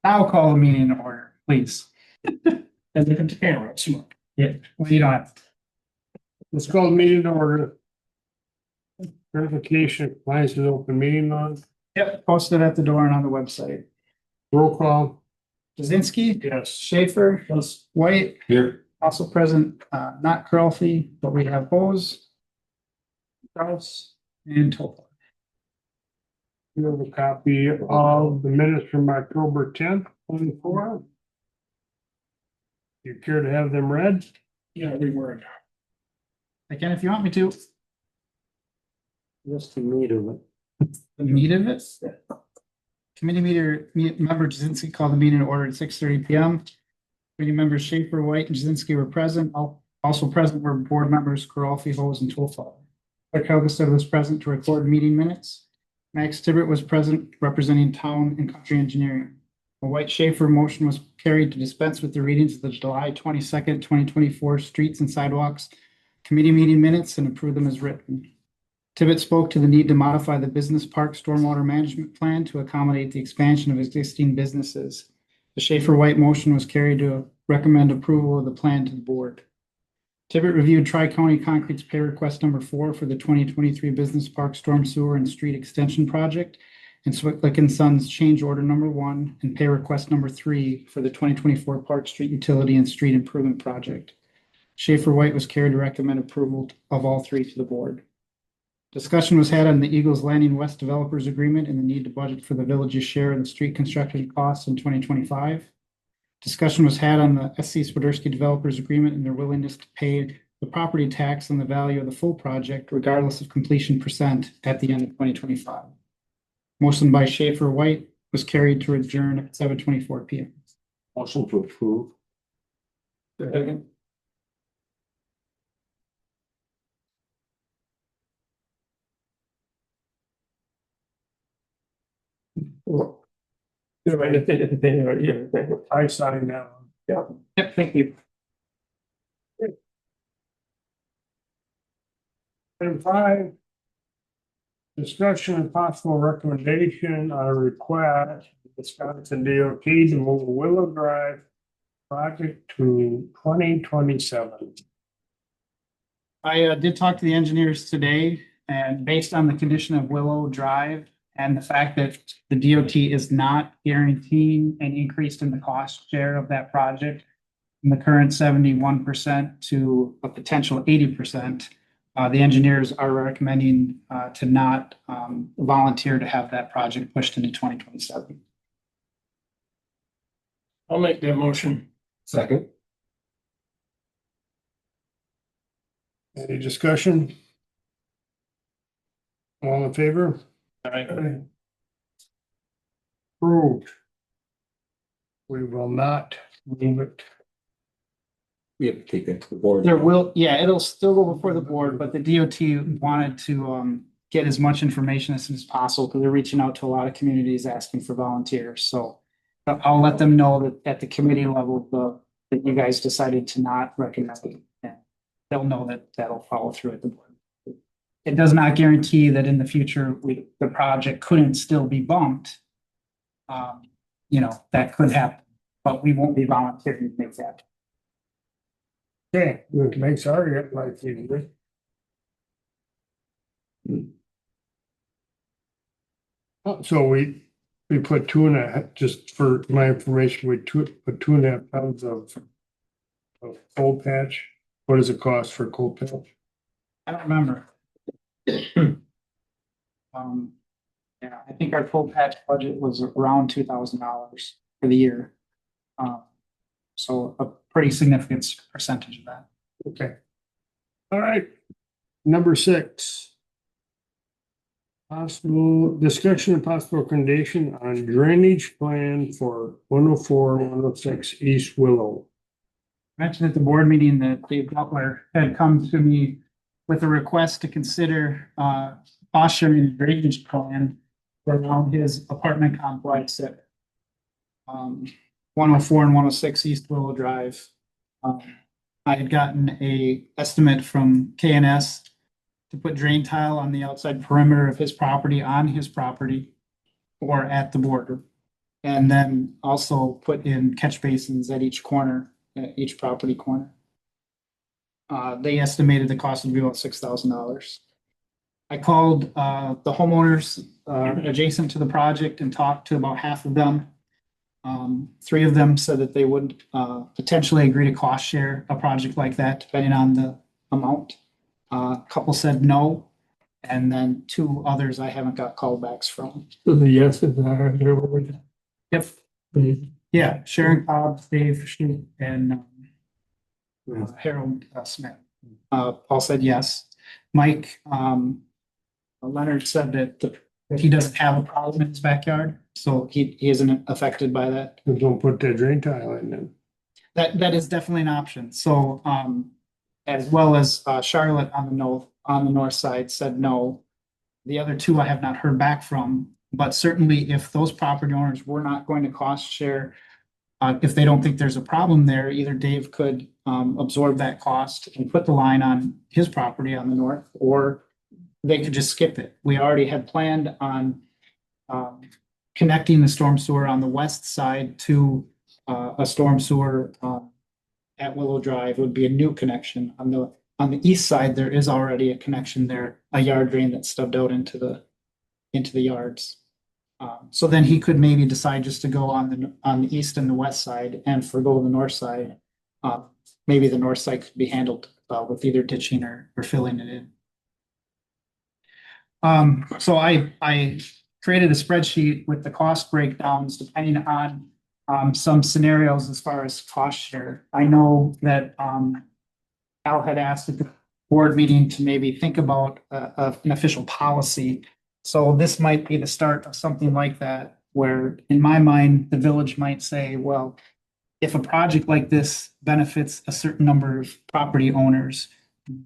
I'll call the meeting in order, please. And look at the camera, smart. Yeah, well, you don't have to. Let's call the meeting to order. Verification, compliance with open meeting law. Yep, posted at the door and on the website. Roll call. Jazinski, Yes. Schaefer, Yes. White, Here. also present, not Curlfy, but we have Bose, Kraus, and Topa. You have a copy of the minutes from October 10th, 24. You care to have them read? Yeah, every word. Again, if you want me to. Just the meat of it. The meat of it. Committee member Jazinski called the meeting to order at 6:30 p.m. Committee members Schaefer, White, and Jazinski were present. Also present were board members Karolfi, Hose, and Toolfall. Clerk Helgestad was present to record meeting minutes. Max Tibbert was present representing Town and Country Engineering. A White Schaefer motion was carried to dispense with the readings of the July 22nd, 2024 Streets and Sidewalks Committee meeting minutes and approve them as written. Tibbet spoke to the need to modify the business park stormwater management plan to accommodate the expansion of existing businesses. The Schaefer-White motion was carried to recommend approval of the plan to the board. Tibbet reviewed Tri-County Concrete's pay request number 4 for the 2023 Business Park Storm Sewer and Street Extension Project, and Swicklick and Sons change order number 1 and pay request number 3 for the 2024 Park Street Utility and Street Improvement Project. Schaefer-White was carried to recommend approval of all 3 to the board. Discussion was had on the Eagles Landing West Developers Agreement and the need to budget for the village's share of the street construction costs in 2025. Discussion was had on the SC Swiderski Developers Agreement and their willingness to pay the property tax on the value of the full project regardless of completion percent at the end of 2025. Motion by Schaefer White was carried to adjourn at 7:24 p.m. Motion to approve. Second. I sign that one. Yeah. Yep, thank you. Item 5. Discussion and possible recommendation on a request of Wisconsin DOT to move Willow Drive project to 2027. I did talk to the engineers today, and based on the condition of Willow Drive and the fact that the DOT is not guaranteeing an increase in the cost share of that project from the current 71% to a potential 80%, the engineers are recommending to not volunteer to have that project pushed into 2027. I'll make that motion. Second. Any discussion? All in favor? Aye. Approved. We will not move it. We have to take that to the board. It'll still go before the board, but the DOT wanted to get as much information as soon as possible because they're reaching out to a lot of communities asking for volunteers. So I'll let them know that at the committee level, that you guys decided to not recommend it. And they'll know that that'll follow through at the board. It does not guarantee that in the future, the project couldn't still be bumped. That could happen, but we won't be volunteering to make that. Okay, it makes our life easier. So we put 2.5, just for my information, we put 2.5 pounds of cold patch. What does it cost for cold patch? I don't remember. I think our full patch budget was around $2,000 for the year. So a pretty significant percentage of that. Okay. All right. Number 6. Possible discussion and possible recommendation on drainage plan for 104, 106 East Willow. Mentioned at the board meeting that Dave Butler had come to me with a request to consider cost sharing and drainage plan around his apartment complex at 104 and 106 East Willow Drive. I had gotten a estimate from KNS to put drain tile on the outside perimeter of his property, on his property, or at the border. And then also put in catch basins at each corner, at each property corner. They estimated the cost would be about $6,000. I called the homeowners adjacent to the project and talked to about half of them. Three of them said that they would potentially agree to cost share a project like that, depending on the amount. A couple said no, and then two others I haven't got callbacks from. So the yeses are there. Yep. Yeah, Sharon Cobb, Dave Schmidt, and Harold Smith. All said yes. Mike Leonard said that he doesn't have a problem in his backyard, so he isn't affected by that. Don't put that drain tile in then. That is definitely an option. So as well as Charlotte on the north side said no. The other two I have not heard back from, but certainly if those property owners were not going to cost share, if they don't think there's a problem there, either Dave could absorb that cost and put the line on his property on the north, or they could just skip it. We already had planned on connecting the storm sewer on the west side to a storm sewer at Willow Drive. It would be a new connection. On the east side, there is already a connection there, a yard drain that's stubbed out into the yards. So then he could maybe decide just to go on the east and the west side and forgo the north side. Maybe the north side could be handled with either ditching or filling it in. So I created a spreadsheet with the cost breakdowns depending on some scenarios as far as cost share. I know that Al had asked at the board meeting to maybe think about an official policy. So this might be the start of something like that, where in my mind, the village might say, well, if a project like this benefits a certain number of property owners,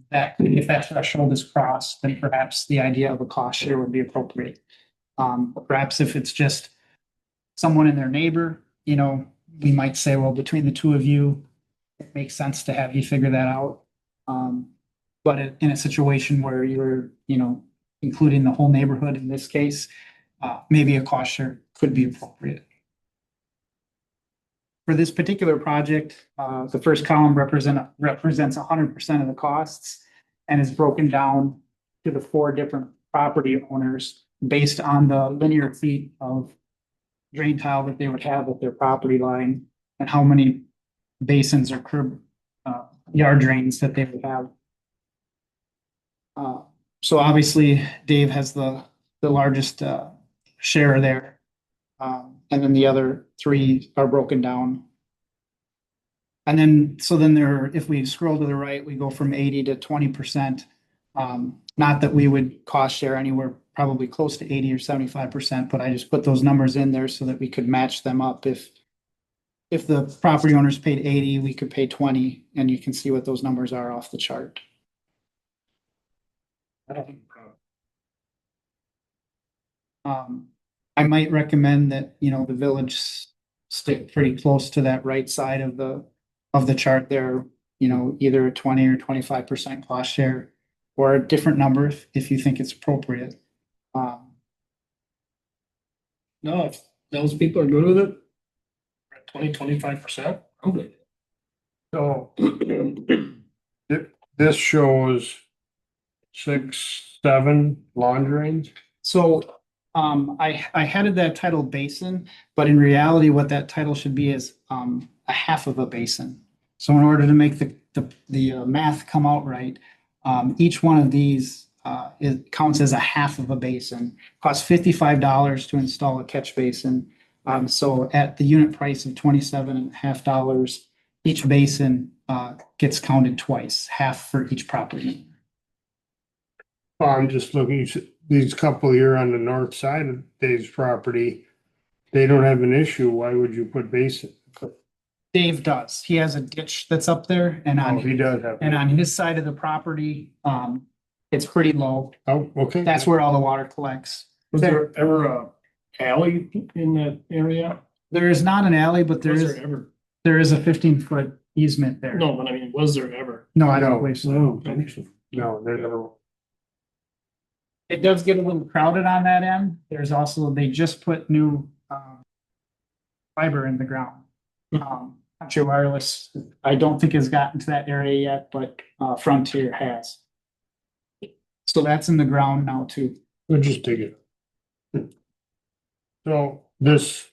that if that threshold is crossed, then perhaps the idea of a cost share would be appropriate. Perhaps if it's just someone in their neighbor, we might say, well, between the two of you, it makes sense to have you figure that out. But in a situation where you're, including the whole neighborhood in this case, maybe a cost share could be appropriate. For this particular project, the first column represents 100% of the costs and is broken down to the 4 different property owners based on the linear feet of drain tile that they would have at their property line and how many basins or curb yard drains that they would have. So obviously Dave has the largest share there. And then the other 3 are broken down. And then, if we scroll to the right, we go from 80 to 20%. Not that we would cost share anywhere probably close to 80 or 75%, but I just put those numbers in there so that we could match them up. If the property owners paid 80, we could pay 20, and you can see what those numbers are off the chart. I might recommend that, the village stick pretty close to that right side of the chart there, either a 20 or 25% cost share or a different number if you think it's appropriate. No, if those people are good with it, 25%, I'm good. So this shows 6, 7 lawn drains. So I headed that title basin, but in reality, what that title should be is a half of a basin. So in order to make the math come out right, each one of these it counts as a half of a basin. Costs $55 to install a catch basin. So at the unit price of $27.50, each basin gets counted twice, half for each property. I'm just looking, these couple here on the north side of Dave's property, they don't have an issue. Why would you put basin? Dave does. He has a ditch that's up there, and Oh, he does have. on his side of the property, it's pretty low. Oh, okay. That's where all the water collects. Was there ever a alley in that area? There is not an alley, but Was there ever? there is a 15-foot easement there. No, but I mean, was there ever? No, I don't believe so. No, there's no. It does get a little crowded on that end. There's also, they just put new fiber in the ground. Country Wireless, I don't think has gotten to that area yet, but Frontier has. So that's in the ground now too. We'll just dig it. So this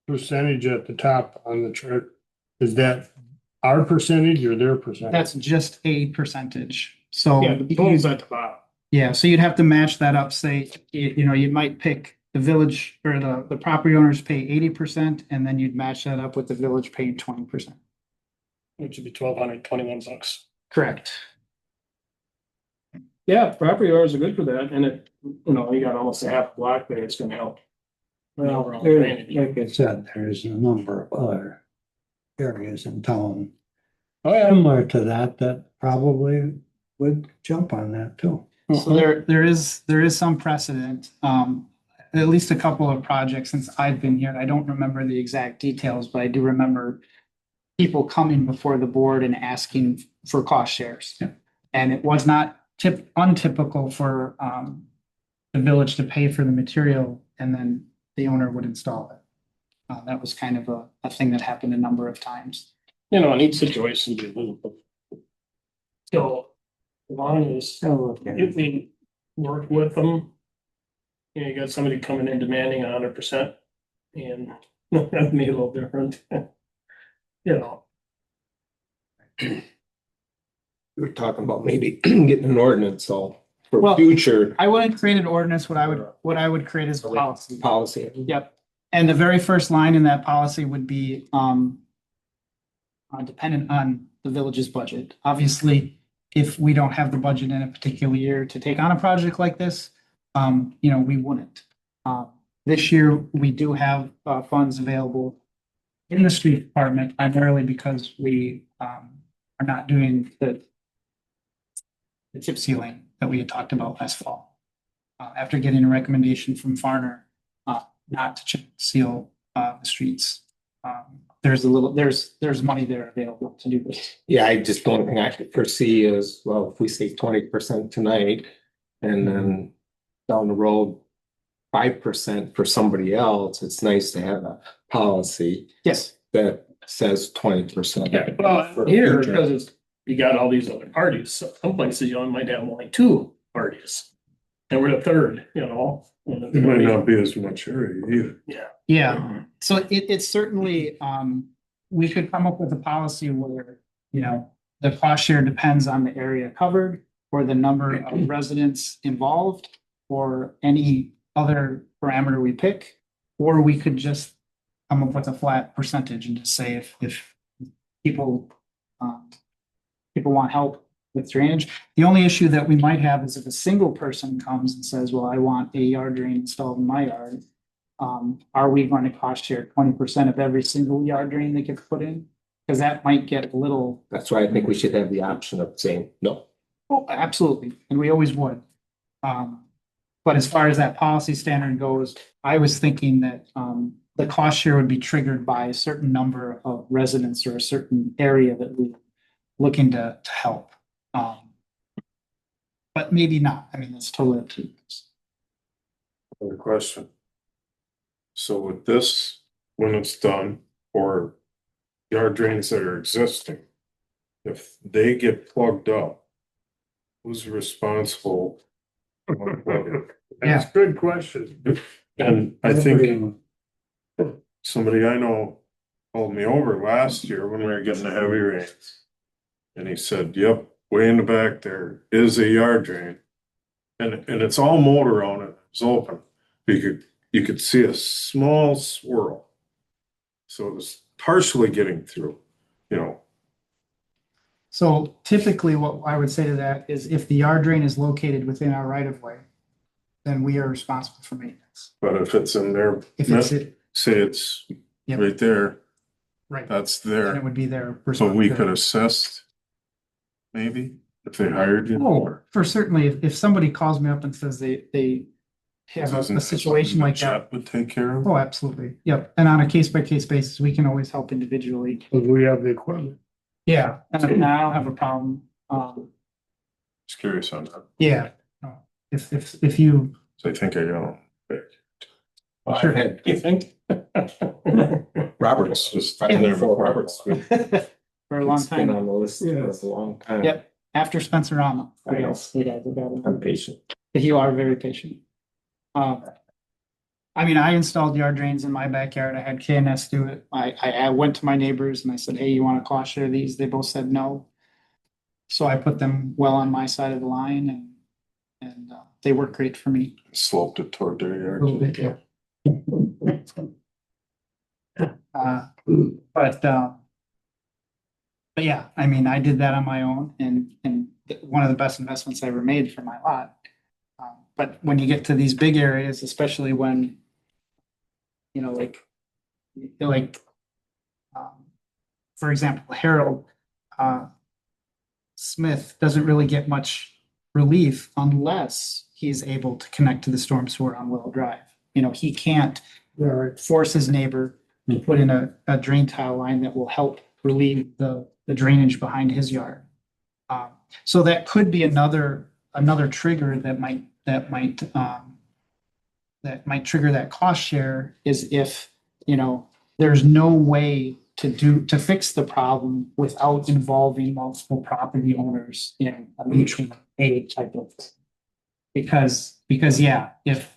percentage at the top on the chart, is that our percentage or their percentage? That's just a percentage. So Yeah, the total's at the bottom. yeah, so you'd have to match that up, say, you might pick the village or the property owners pay 80%, and then you'd match that up with the village paying 20%. Which would be $1,221. Correct. Yeah, property owners are good for that, and it, you got almost a half block there, it's gonna help. Well, there, like I said, there's a number of other areas in town Oh, yeah. similar to that, that probably would jump on that too. So there is some precedent, at least a couple of projects since I've been here. I don't remember the exact details, but I do remember people coming before the board and asking for cost shares. Yeah. And it was not untypical for the village to pay for the material and then the owner would install it. That was kind of a thing that happened a number of times. In each situation, be a little bit. So, as long as if we work with them, you got somebody coming in demanding 100%, and that'd be a little different. We're talking about maybe getting an ordinance, so for Well, future I wouldn't create an ordinance. What I would create is policy. policy. Yep. And the very first line in that policy would be dependent on the village's budget. Obviously, if we don't have the budget in a particular year to take on a project like this, we wouldn't. This year, we do have funds available in the street department primarily because we are not doing the chip sealing that we had talked about last fall. After getting a recommendation from Farner not to chip seal the streets. There's money there available to do this. Yeah, I just don't think I could foresee is, well, if we say 20% tonight and then down the road, 5% for somebody else, it's nice to have a policy Yes. that says 20%. Yeah, well, here, because you got all these other parties, some places you might have only two parties. And we're the third, It might not be as much area either. Yeah. So it's certainly, we could come up with a policy where, the cost share depends on the area covered or the number of residents involved or any other parameter we pick, or we could just come up with a flat percentage and just say if people want help with drainage. The only issue that we might have is if a single person comes and says, well, I want a yard drain installed in my yard. Are we going to cost share 20% of every single yard drain that gets put in? Because that might get a little. That's why I think we should have the option of saying no. Oh, absolutely. And we always would. But as far as that policy standard goes, I was thinking that the cost share would be triggered by a certain number of residents or a certain area that we're looking to help. But maybe not. I mean, that's totally up to you. Another question. So with this, when it's done, or yard drains that are existing, if they get plugged up, who's responsible? That's a good question. And I think somebody I know called me over last year when we were getting the heavy rains. And he said, yep, way in the back there is a yard drain. And it's all motor on it. It's open. You could see a small swirl. So it was partially getting through, So typically what I would say to that is if the yard drain is located within our right of way, then we are responsible for maintenance. But if it's in there, If it's say it's Yep. right there, right, that's then it there. would be their. So we could assess maybe if they hired you. Oh, for certainly, if somebody calls me up and says they have Isn't a that situation something like that. Chet would take care of. Oh, absolutely. Yep. And on a case by case basis, we can always help individually. Because we have the equipment. Yeah. And I don't have a problem. Just curious on that. Yeah. No. If you, So I think I got them. I've had You think? Roberts was in there before Roberts. For a long it's been time. on the list for Yes. a long time. Yep, after Spencer Rama. I know. Yes, you guys have got it. I'm patient. You are very patient. I mean, I installed yard drains in my backyard. I had KNS do it. I went to my neighbors and I said, hey, you want to cost share these? They both said no. So I put them well on my side of the line and they work great for me. Sloped it toward their A little yard. bit, yeah. But yeah, I mean, I did that on my own and one of the best investments I ever made for my lot. But when you get to these big areas, especially when, you know, for example, Harold, Smith doesn't really get much relief unless he's able to connect to the storm sewer on Willow Drive. You know, he can't force his neighbor to put in a drain tile line that will help relieve the drainage behind his yard. So that could be another trigger that might trigger that cost share is if, you know, there's no way to fix the problem without involving multiple property owners in a mutual aid type of thing. Because yeah, if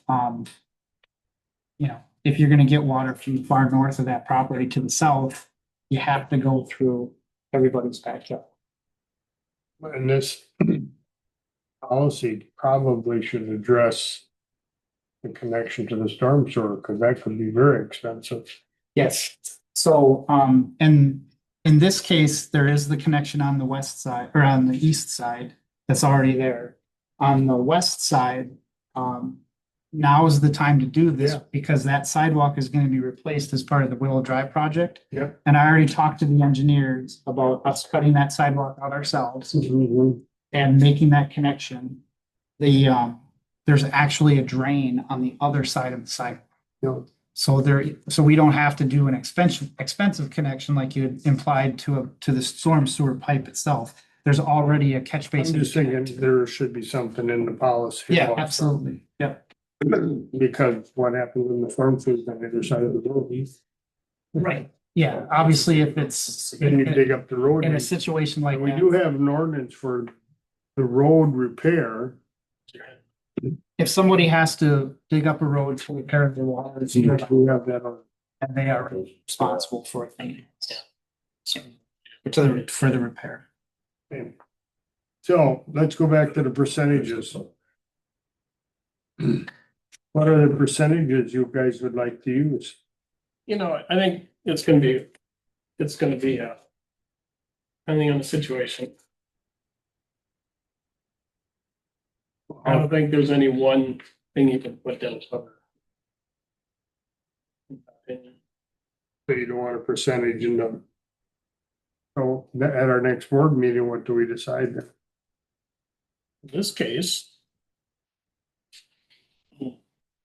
you know, if you're gonna get water from far north of that property to the south, you have to go through everybody's backyard. And this policy probably should address the connection to the storm sewer, because that could be very expensive. Yes, so, and in this case, there is the connection on the west side, or on the east side, that's already there. On the west side, now is the time to do this, Yeah. because that sidewalk is gonna be replaced as part of the Willow Drive project. Yeah. And I already talked to the engineers about us cutting that sidewalk out ourselves and making that connection. There's actually a drain on the other side of the sidewalk. Yeah. So we don't have to do an expensive connection like you had implied to the storm sewer pipe itself. There's already a catch I'm basin. just thinking there should be something in the policy. Yeah, also. absolutely. Yeah. Because what happens when the storm sewer is on the other side of the road? Right. Yeah, obviously if it's Then you dig up the road. in a situation like And we do that, have an ordinance for the road repair. if somebody has to dig up a road to repair the water, We have that on. and they are responsible for it. Yeah. So, for the repair. So let's go back to the percentages. What are the percentages you guys would like to use? You know, I think it's gonna be, depending on the situation. I don't think there's any one thing you can put down cover. In my opinion. So you don't want a percentage in them. So at our next board meeting, what do we decide? In this case.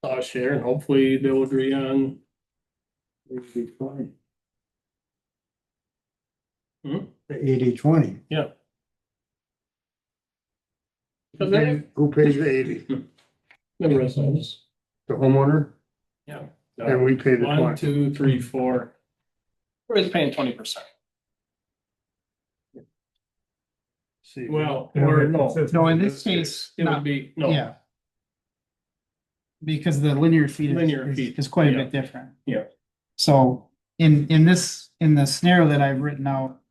I'll share and hopefully they'll agree on. The Hmm? 80-20. Because they, Who pays the 80? the residents, The homeowner? yeah. And we pay the 1, 20. 2, 3, 4. We're just paying 20%. See. Well, or no. No, in this case, It not, would be, no, yeah. Because the linear feet Linear feet, is quite a yeah. bit different. Yeah. So in the scenario that I've written out,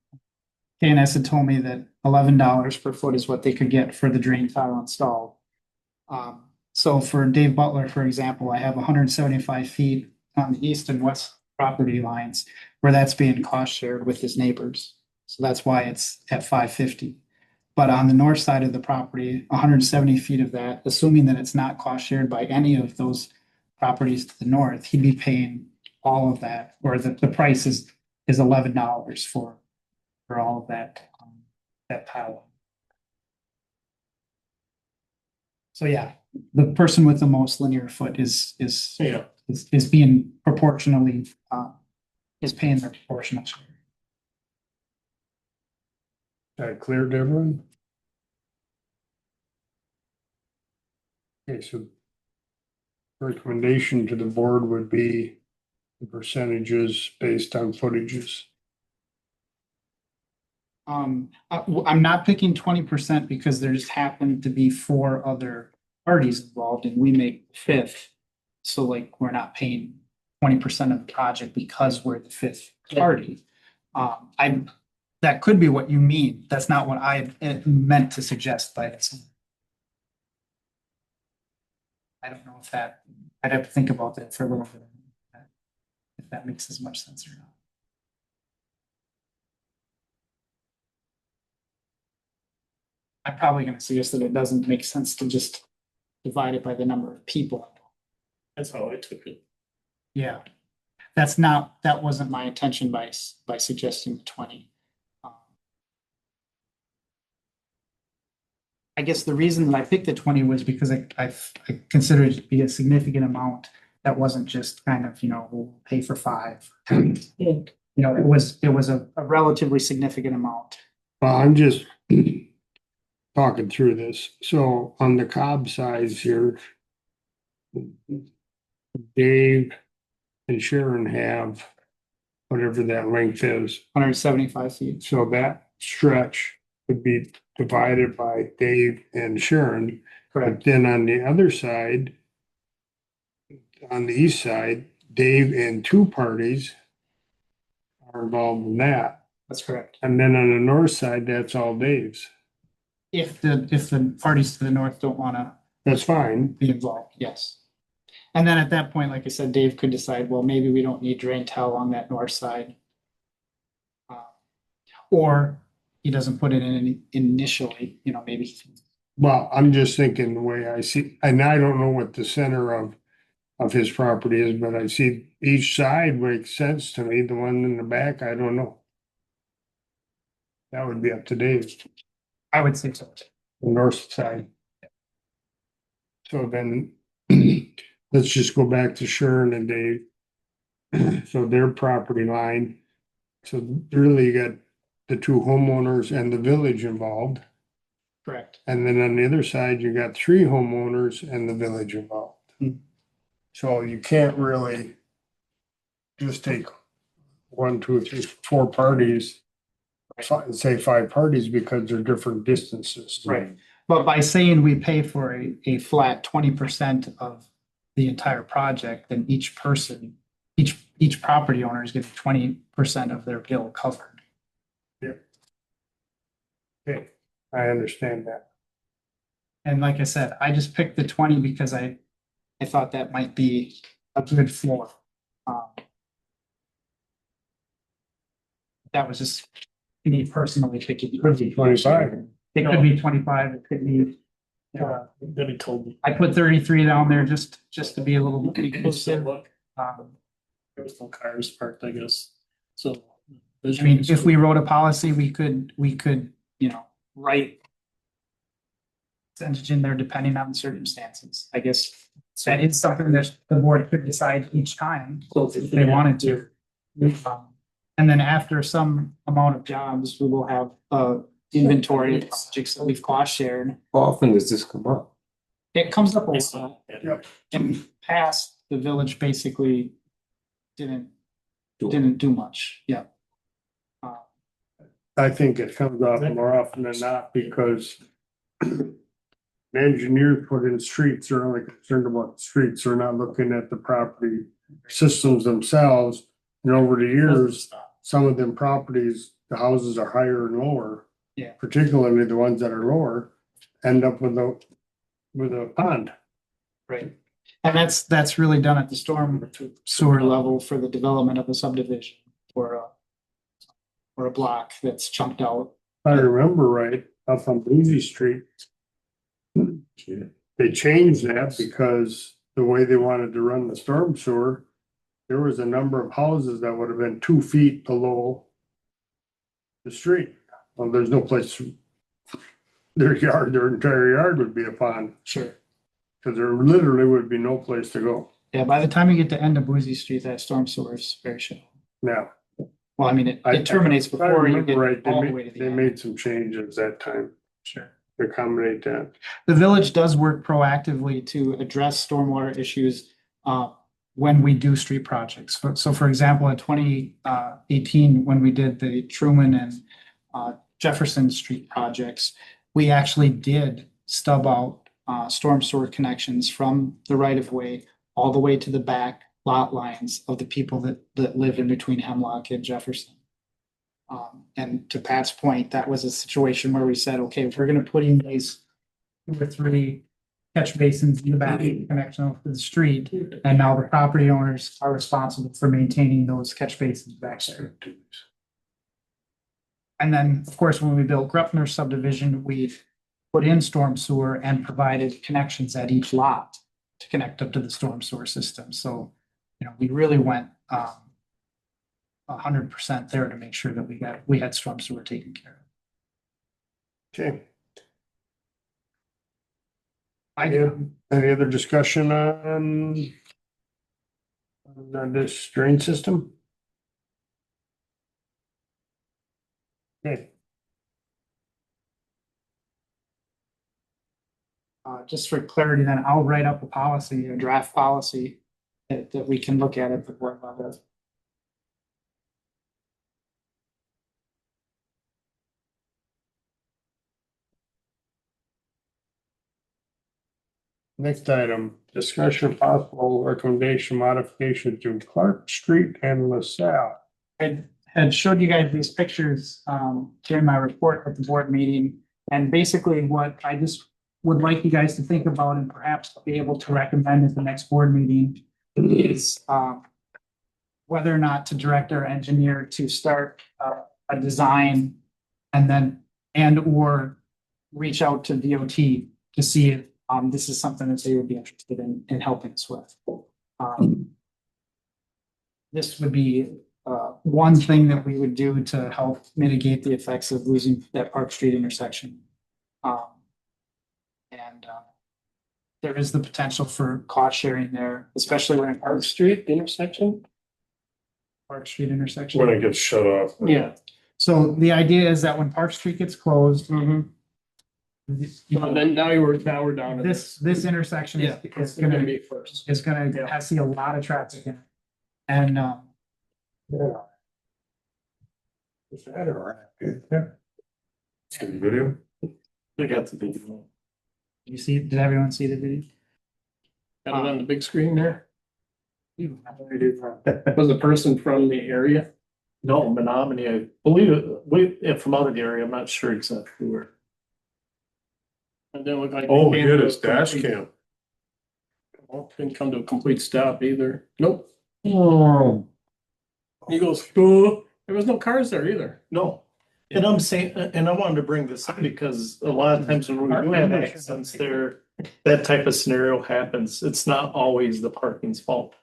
KNS had told me that $11 per foot is what they could get for the drain tile installed. So for Dave Butler, for example, I have 175 feet on the east and west property lines where that's being cost shared with his neighbors. So that's why it's at 550. But on the north side of the property, 170 feet of that, assuming that it's not cost shared by any of those properties to the north, he'd be paying all of that, or the price is $11 for all of that, that tile. So yeah, the person with the most linear foot is yeah, being proportionally, is paying their proportional share. That clear to everyone? Okay, so recommendation to the board would be the percentages based on footages. I'm not picking 20% because there just happened to be 4 other parties involved and we make the fifth. So like, we're not paying 20% of the project because we're the fifth party. That could be what you mean. That's not what I meant to suggest, but I don't know if that, I'd have to think about that for a little bit. If that makes as much sense or not. I'm probably gonna suggest that it doesn't make sense to just divide it by the number of people. That's how I took it. Yeah. That wasn't my intention by suggesting 20. I guess the reason that I picked the 20 was because I considered it to be a significant amount. That wasn't just kind of, we'll pay for 5. Yeah. It was a relatively significant amount. Well, I'm just talking through this. So on the Cobb size here, Dave and Sharon have whatever that length is. 175 feet. So that stretch would be divided by Dave and Sharon. But then on the other side, on the east side, Dave and 2 parties are involved in that. That's correct. And then on the north side, that's all Dave's. If the parties to the north don't wanna That's fine. be involved, yes. And then at that point, like I said, Dave could decide, well, maybe we don't need drain tile on that north side. Or he doesn't put it in initially, maybe. Well, I'm just thinking the way I see, and I don't know what the center of his property is, but I see each side makes sense to me. The one in the back, I don't know. That would be up to Dave, I would say so. the north side. So then, let's just go back to Sharon and Dave. So their property line, so really you got the 2 homeowners and the village involved. Correct. And then on the other side, you got 3 homeowners and the village involved. So you can't really just take 1, 2, 3, 4 parties and say 5 parties because they're different distances. Right. But by saying we pay for a flat 20% of the entire project, then each property owner is getting 20% of their bill covered. Okay, I understand that. And like I said, I just picked the 20 because I thought that might be a good floor. That was just me personally picking. Could be 25. It could be 25, it could be. Then he told me. I put 33 down there just to be a little bit So inclusive. look, Um, there was no cars parked, I guess, so. I mean, if we wrote a policy, we could, write percentage in there depending on the circumstances. I guess that is something that the board could decide each time if they wanted to. And then after some amount of jobs, we will have inventory of projects that we've cost shared. How often does this come up? It comes up a lot. Yep. In past, the village basically didn't do much. Yeah. I think it comes up more often than not because engineers put in streets, they're only concerned about the streets, they're not looking at the property systems themselves. And over the years, some of them properties, the houses are higher and lower. Yeah. Particularly the ones that are lower, end up with a pond. Right. And that's really done at the storm sewer level for the development of a subdivision or a block that's chunked out. If I remember right, up on Boozy Street, they changed that because the way they wanted to run the storm sewer, there was a number of houses that would have been 2 feet below the street. Well, there's no place, their entire yard would be a pond, Sure. because there literally would be no place to go. Yeah, by the time you get to end of Boozy Street, that storm sewer is very shallow. Now, Well, I mean, it terminates if I before you remember get right, all the way to the they end. made some changes that time. Sure. accommodate that? The village does work proactively to address stormwater issues when we do street projects. So for example, in 2018, when we did the Truman and Jefferson Street projects, we actually did stub out storm sewer connections from the right of way all the way to the back lot lines of the people that live in between Hemlock and Jefferson. And to Pat's point, that was a situation where we said, okay, if we're gonna put in these 2 or 3 catch basins in the back connection off to the street, and now the property owners are responsible for maintaining those catch basins back there. And then, of course, when we built Grupner subdivision, we put in storm sewer and provided connections at each lot to connect up to the storm sewer system. So, we really went 100% there to make sure that we had storm sewer taken care of. Okay. Any other discussion on this drain system? Okay, Just for clarity, then I'll write up a draft policy that we can look at the board level. next item, discussion of possible recommendation modification to Clark Street and LaSalle. I had showed you guys these pictures during my report at the board meeting. And basically what I just would like you guys to think about and perhaps be able to recommend at the next board meeting is whether or not to direct our engineer to start a design and/or reach out to DOT to see if this is something that they would be interested in helping us with. This would be one thing that we would do to help mitigate the effects of losing that Park Street intersection. There is the potential for cost sharing there, especially when Park Street intersection? Park Street intersection. When it gets shut off. Yeah. So the idea is that when Park Street gets closed, And then now we're down to this intersection Yeah, is it's gonna gonna be first. yeah, see a lot of traffic in it. And Yeah. Is that all right? Yeah. See the video? They got the video. did everyone see the video? Got it on the big screen there. Was a person from the area? No, Menominee, I believe it, from out of the area, I'm not sure exactly where. And then look like. Oh, they he came had to his a dash complete- cam. Well, didn't come to a complete stop either. Nope. Oh. He goes, oh, there was no cars there either. No, and I'm saying, and I wanted to bring this up because a lot of times when we do have accidents there, that type of scenario happens. It's not always the parking's fault.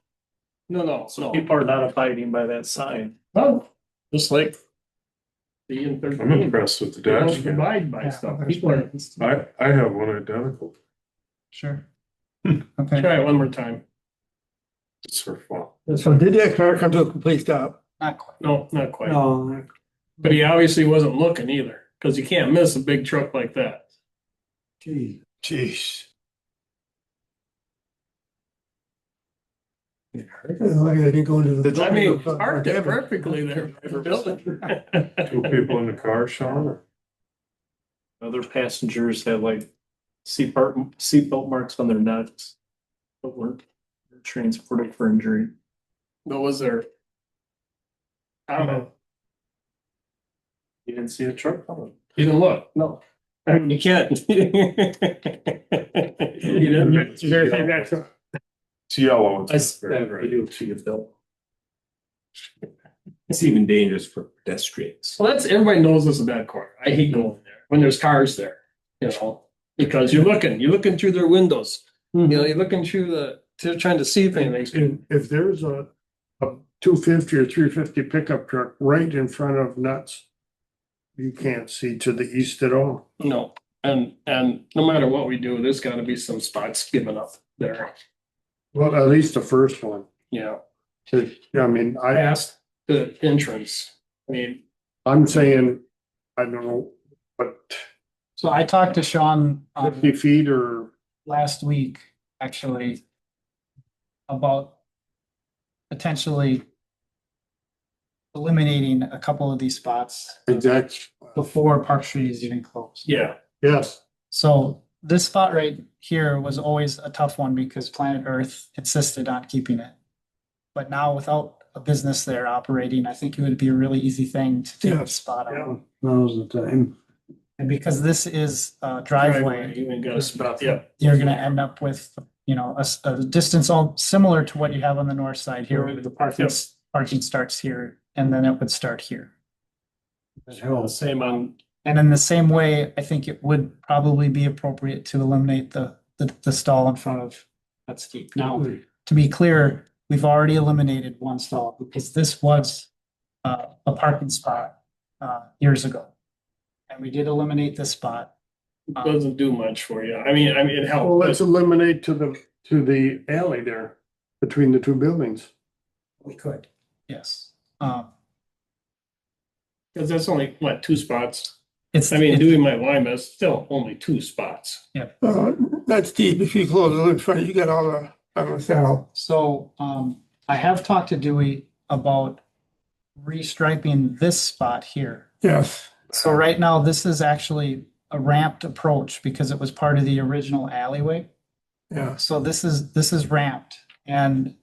No. So people are not abiding by that sign. Well, just like. The in I'm 13. impressed with the They don't dash cam. abide by Yeah, stuff. there's People are, plenty. I have one identical. Sure. Okay. try it one more time. It's for fun. So did that car come to a complete stop? Not quite. No, not quite. No. But he obviously wasn't looking either, because you can't miss a big truck like that. Gee. Jeez. Like I didn't go into the. I mean, parked it perfectly there. Two people in the car, Sean? or- Other passengers had like seatbelt marks on their necks. But weren't transported for injury. But was there? I don't know. You didn't see a truck coming. You didn't look. No. I mean, you can't. You didn't. It's yellow. I do see a bill. It's even dangerous for pedestrians. Well, everybody knows it's a bad corner. I hate going there when there's cars there, because you're looking through their windows. You're looking through they're trying to see things. And if there's a 250 or 350 pickup truck right in front of Nuts, you can't see to the east at all. No, and no matter what we do, there's gotta be some spots given up there. Well, at least the first one. Yeah, I mean, past the entrance. I mean, I'm saying, I don't know, but So I talked to Sean, 50 feet or, last week, actually, about potentially eliminating a couple of these spots exact, before Park Street is even closed. Yeah, yes, So this spot right here was always a tough one because Planet Earth insisted on keeping it. But now without a business there operating, I think it would be a really easy thing to take the spot yeah. out. Now's the time. And because this is a driveway, driveway, you ain't got a spot, yeah. you're gonna end up with, a distance all similar to what you have on the north side here, where the parking starts here, and then it would start here. Same on, And in the same way, I think it would probably be appropriate to eliminate the stall in front of that steep. Now, to be clear, we've already eliminated one stall because this was a parking spot years ago. And we did eliminate this spot. doesn't do much for you. I mean, it Well, let's helps. eliminate to the alley there between the two buildings. We could, yes. Cause that's only, what, 2 spots? It's, I mean, Dewey might Lima is still only 2 spots. That's deep. If you close it in front, you get all the, on the south. so I have talked to Dewey about restriping this spot here. Yes. So right now, this is actually a ramped approach because it was part of the original alleyway. Yeah. So this is ramped and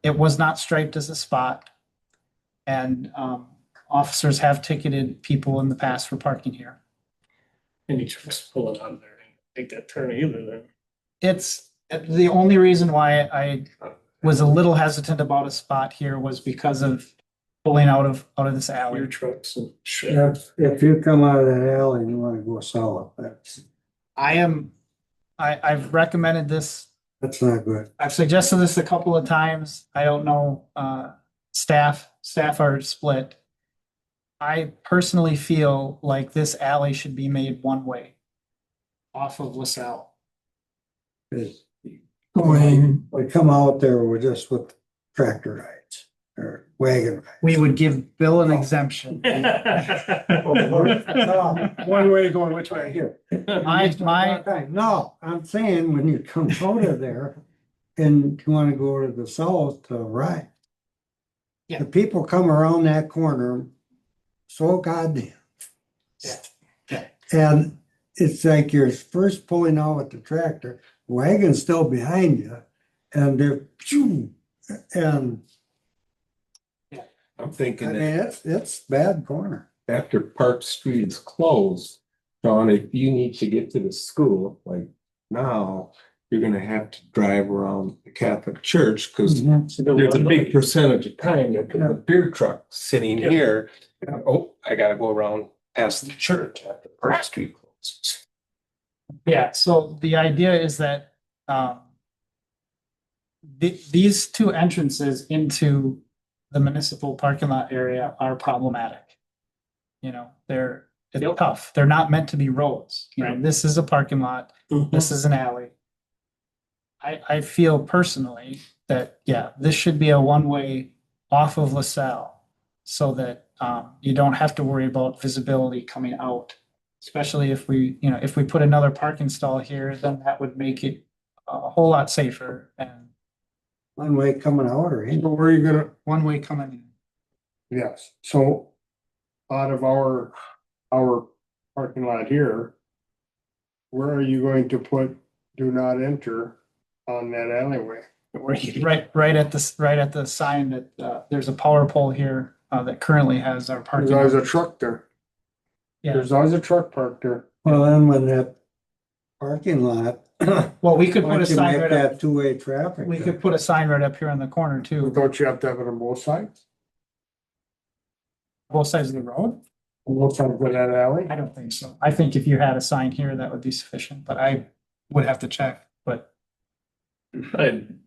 it was not striped as a spot. And officers have ticketed people in the past for parking here. Any trucks pulling out of there, take that turn either then. It's the only reason why I was a little hesitant about a spot here was because of pulling out of this Your alley. trucks and shit. If you come out of that alley and you wanna go south, I've recommended this. that's not good. I've suggested this a couple of times. I don't know, staff are split. I personally feel like this alley should be made one way off of LaSalle. Is Going, we come out there with just with tractor rides or wagon rides. We would give Bill an exemption. One way going which way here? No, I'm saying when you come out of there and you wanna go to the south to ride. Yeah. The people come around that corner so goddamn. Yeah. And it's like you're first pulling out with the tractor, wagon's still behind you, and they're, and I'm I thinking mean, that it's bad corner. after Park Street is closed, John, if you need to get to the school, like now, you're gonna have to drive around the Catholic Church, because there's a big percentage of time that the beer truck sitting here. Oh, I gotta go around past the church after Park Street closes. Yeah, so the idea is that these two entrances into the municipal parking lot area are problematic. It's tough. They're not meant to be roads. This is a parking lot. This is an alley. I feel personally that, yeah, this should be a one-way off of LaSalle so that you don't have to worry about visibility coming out. Especially if we put another parking stall here, then that would make it a whole lot safer and One way coming out or in. So where are you gonna, one way coming in. yes, so out of our parking lot here, where are you going to put do not enter on that alleyway? Right at the sign that there's a power pole here that currently has our There's parking. always a lot. truck there. Yeah, There's always a truck parked there. Well, then when that parking lot, well, we could why put a don't you sign make right up. that two-way traffic? We could put a sign right up here on the corner too, Don't you have to have it on both sides? both sides of the road. On both sides of that alley? I don't think so. I think if you had a sign here, that would be sufficient, but I would have to check, but. I'd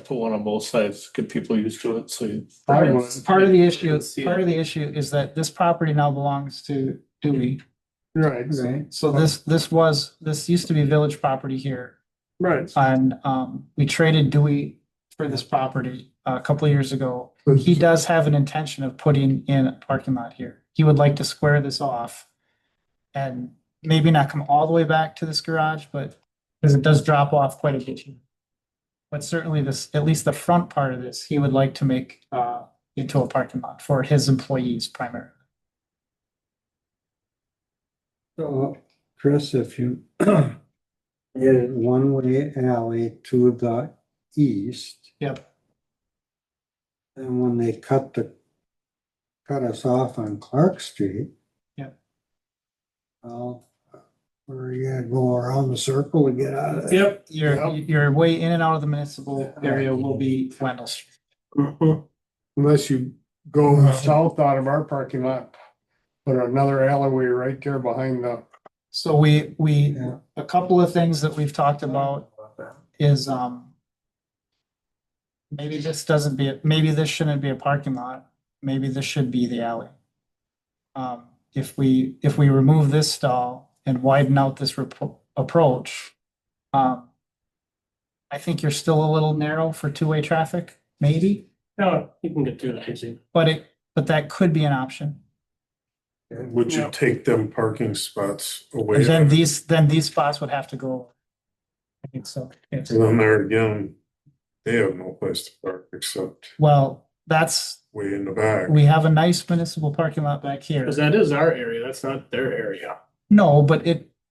put one on both sides, get people used to it, so. I would. Part of the issue, See part it. of the issue is that this property now belongs to Dewey. Right, Right, So this used to be village property here. right. And we traded Dewey for this property a couple of years ago. He does have an intention of putting in a parking lot here. He would like to square this off and maybe not come all the way back to this garage, but because it does drop off quite a bit here. But certainly this, at least the front part of this, he would like to make into a parking lot for his employees primarily. So, Chris, if you get one-way alley to the east. Yep. And when they cut us off on Clark Street. Yep. Well, we're gonna go around the circle to get out of there. Yep. Your way in and out of the municipal area will be Wendell Street. Mhm. Unless you go south out of our parking lot, put another alleyway right there behind the. So we, Yeah. a couple of things that we've talked about is, maybe this shouldn't be a parking lot. Maybe this should be the alley. If we remove this stall and widen out this approach, I think you're still a little narrow for two-way traffic, maybe, No, you can get through that easy. but that could be an option. Would you take them parking spots away? And then And these spots would have to go. I think so, yes. then there again, they have no place to park except Well, that's, way in the back. we have a nice municipal parking lot back here. Because that is our area, that's not their area. No, but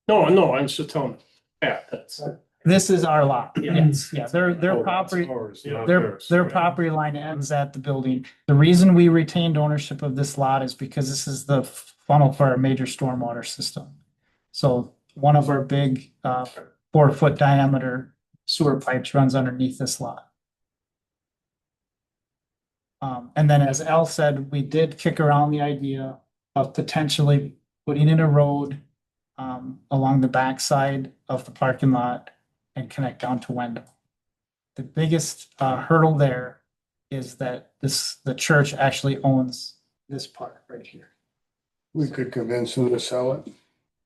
No, I'm just telling. Yeah, that's. this is our lot. Yeah. Yes, yeah, their Oh, that's property, ours, not their theirs. property line ends at the building. The reason we retained ownership of this lot is because this is the funnel for our major stormwater system. So one of our big 4-foot diameter sewer pipes runs underneath this lot. And then as Al said, we did kick around the idea of potentially putting in a road along the backside of the parking lot and connect down to Wendell. The biggest hurdle there is that the church actually owns this part right here. We could convince them to sell it.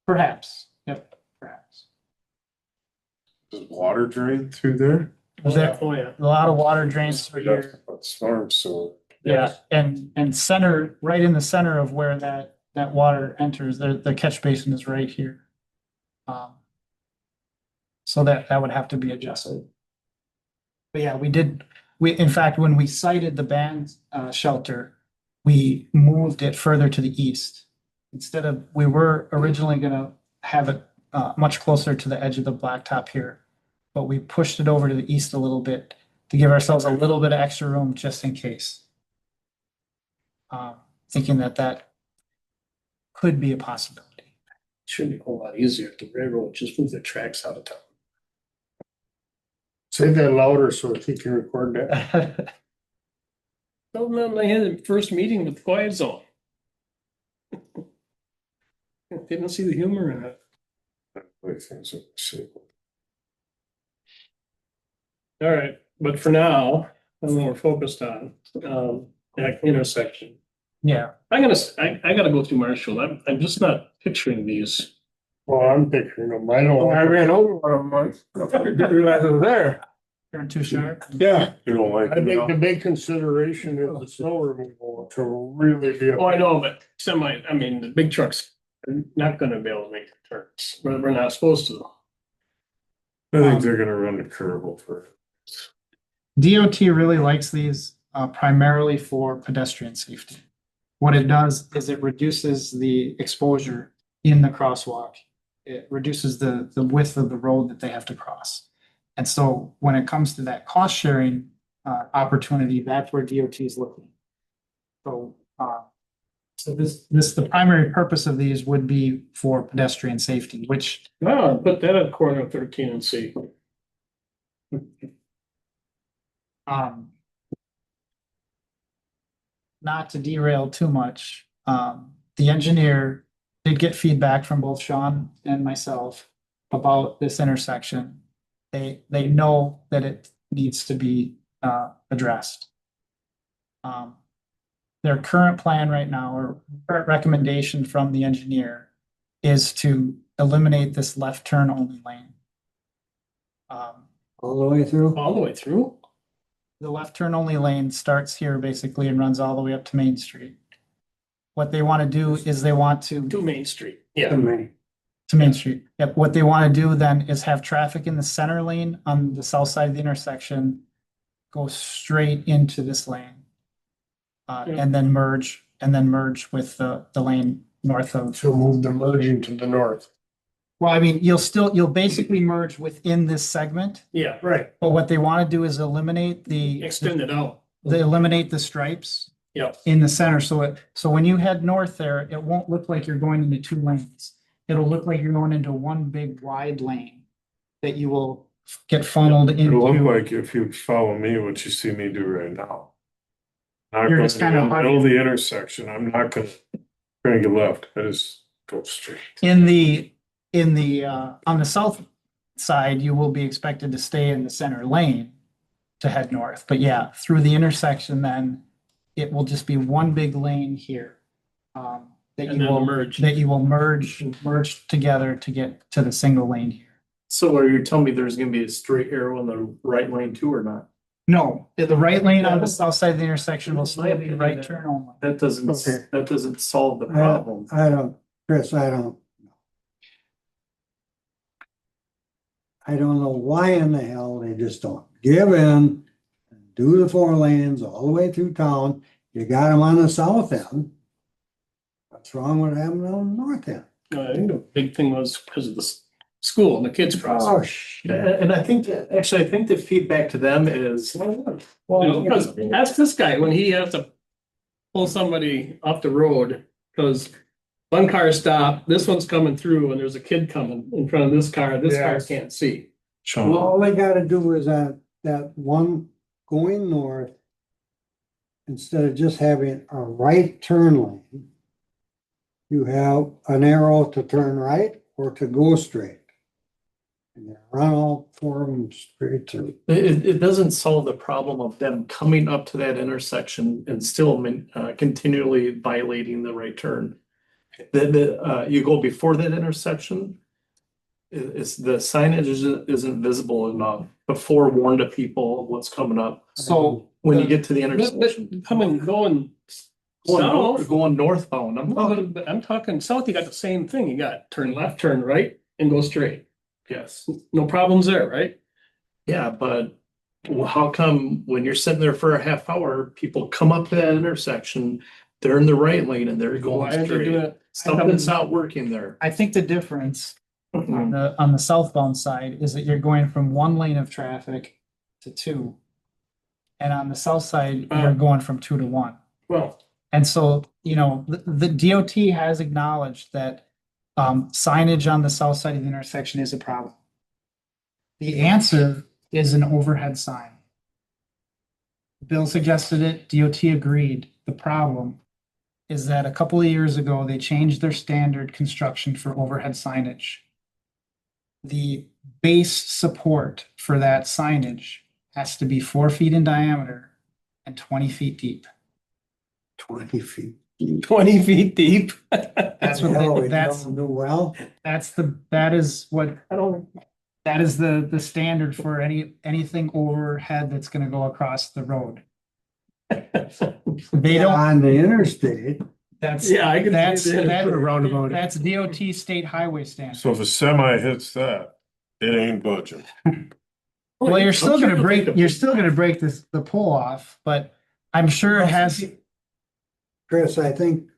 Perhaps, yep, perhaps. Does water drain through there? There, Oh, yeah. a lot of water drains through here. That's storm sewer. Yeah, and center, right in the center of where that water enters, the catch basin is right here. So that would have to be adjusted. But yeah, in fact, when we sited the band shelter, we moved it further to the east. We were originally gonna have it much closer to the edge of the blacktop here. But we pushed it over to the east a little bit to give ourselves a little bit of extra room just in case. Thinking that could be a possibility. Should be a whole lot easier if the railroad just move their tracks out of town. Say that louder so that he can record that. Tell them they had the first meeting with the quiet zone. They don't see the humor in it. Like things that we see. All right, but for now, I'm more focused on that intersection. Yeah, I gotta go through Marshall. I'm just not picturing these. Well, I'm picturing them. I don't. I ran over one of them once. I didn't realize it was there. turn too sharp. Yeah. You don't like I it, think no? the big consideration is the snow removal to really be. Oh, I know, but the big trucks are not gonna be able to make the turns. We're not supposed to. I think they're gonna run the curve over. DOT really likes these primarily for pedestrian safety. What it does is it reduces the exposure in the crosswalk. It reduces the width of the road that they have to cross. And so when it comes to that cost sharing opportunity, that's where DOT is looking. So the primary purpose of these would be for pedestrian safety, which No, put that at corner 13 and see. not to derail too much, the engineer did get feedback from both Sean and myself about this intersection. They know that it needs to be addressed. Their current plan right now, or current recommendation from the engineer, is to eliminate this left turn only lane. All the way through? All the way through? The left turn only lane starts here basically and runs all the way up to Main Street. What they want to do is they want to, To Main Street. Yeah. to Main Street. Yep, what they want to do then is have traffic in the center lane on the south side of the intersection go straight into this lane. Yeah. And then merge with the lane north of. To move the merging to the north. Well, I mean, you'll basically merge within this segment, Yeah, Right. but what they want to do is eliminate extend it out. they eliminate the stripes Yep. in the center. So when you head north there, it won't look like you're going into two lanes. It'll look like you're going into one big wide lane that you will get funneled It'll look into. like if you follow me, what you see me do right now. Not You're going just in kinda the middle of the intersection, I'm not gonna try and get left, I just go straight. On the south side, you will be expected to stay in the center lane to head north. But yeah, through the intersection, then it will just be one big lane here. That And you then will merge. merge together to get to the single lane here. So are you telling me there's gonna be a straight arrow in the right lane too or not? No, the right lane on the south side of the intersection will still be right Okay. turn only. That Okay. doesn't solve the problem. I don't, Chris, I don't know why in the hell they just don't give in, and do the 4 lanes all the way through town. You got them on the south end. What's wrong with having them on the north end? I think the big thing was because of the school and the kids crossing. Oh, shit. And I think, actually, I think the feedback to them is, You know, because ask this guy when he has to pull somebody off the road, because one car stopped, this one's coming through, and there's a kid coming in front of this car Yes. can't see. Sean, Well, all they gotta do is that one going north, instead of just having a right turn lane, you have an arrow to turn right or to go straight. And you run all 4 of them straight through. it doesn't solve the problem of them coming up to that intersection and still continually violating the right turn. You go before that intersection, it's the signage isn't visible enough to forewarn the people of what's coming up. So When you get to the intersection, going northbound, I'm talking south, you got the same thing. You got turn left, turn right, and go straight. yes. No problems there, right? Yeah, but how come when you're sitting there for a half hour, people come up to that intersection, they're in the right lane and they're Why going are they doing straight? it? Something's not working there. I think the difference on the southbound side is that you're going from one lane of traffic to 2. And on the south side, you're going from 2 to 1. Well, And so, the DOT has acknowledged that signage on the south side of the intersection is a problem. The answer is an overhead sign. Bill suggested it, DOT agreed. The problem is that a couple of years ago, they changed their standard construction for overhead signage. The base support for that signage has to be 4 feet in diameter and 20 feet deep. 20 feet. 20 feet deep. That's Hell, what we that's don't do well. that is what that is the standard for anything overhead that's gonna go across the road. They don't, On the interstate, that's, Yeah, I can that's, see that. that- Put a roundabout. that's DOT state highway standard. so if a semi hits that, it ain't budging. Well, you're still gonna break the pole off, but I'm sure it has, Chris, I think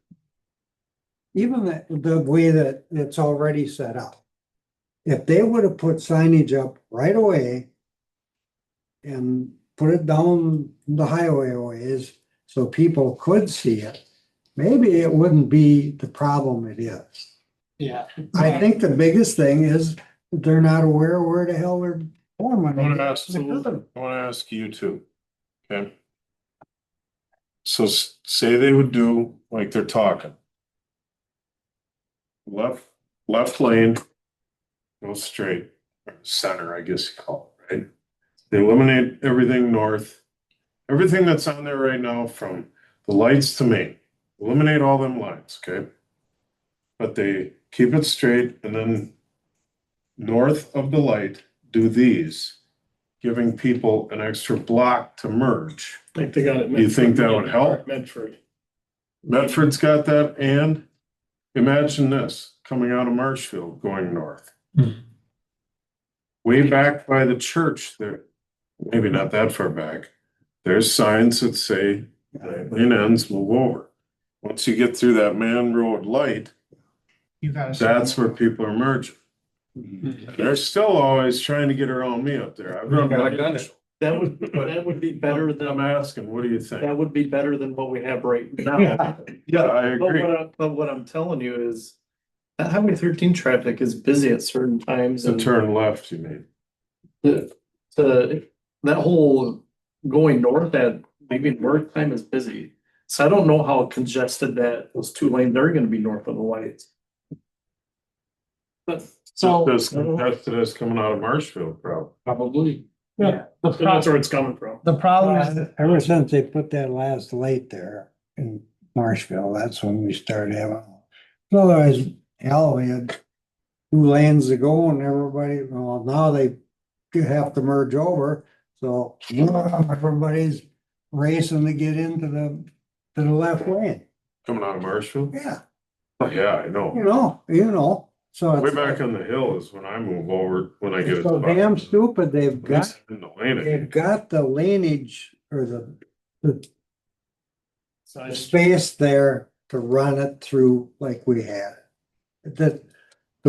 even the way that it's already set up, if they would have put signage up right away and put it down the highway ways so people could see it, maybe it wouldn't be the problem it is. yeah. I think the biggest thing is they're not aware where the hell they're going. I wanna ask you too, okay? So say they would do like they're talking. Left lane, go straight, center, I guess you call it, right? They eliminate everything north, everything that's on there right now from the lights to Main, eliminate all them lines, okay? But they keep it straight and then north of the light, do these, giving people an extra block to merge. I think they got it. You think that would help? Medford. Medford's got that, and imagine this, coming out of Marshfield going north. Way back by the church there, maybe not that far back, there's signs that say lane ends, move over. Once you get through that man road light, You gotta. that's where people are merging. They're still always trying to get around me up there. I've run. That would be better I'm than, asking, what do you think? that would be better than what we have right now. Yeah, I But agree. what I'm telling you is that Highway 13 traffic is busy at certain times To and turn left, you mean? that whole going north at leaving work time is busy. So I don't know how congested that those two lanes are gonna be north of the lights. But So, Just congested as coming out of Marshfield, probably. probably. yeah, the So that's pro- where it's coming from. the problem is, Ever since they put that last light there in Marshville, that's when we started having. Otherwise, hell, we had 2 lanes to go and everybody, well, now they have to merge over. So everybody's racing to get into to the left lane. Coming out of Marshfield? Yeah, Oh, yeah, I know. you know, so. Way it's back on the hill is when I move over, when I get. It's so damn stupid. They've At least got, in the lane. they've got the lineage or the space there to run it through like we had. The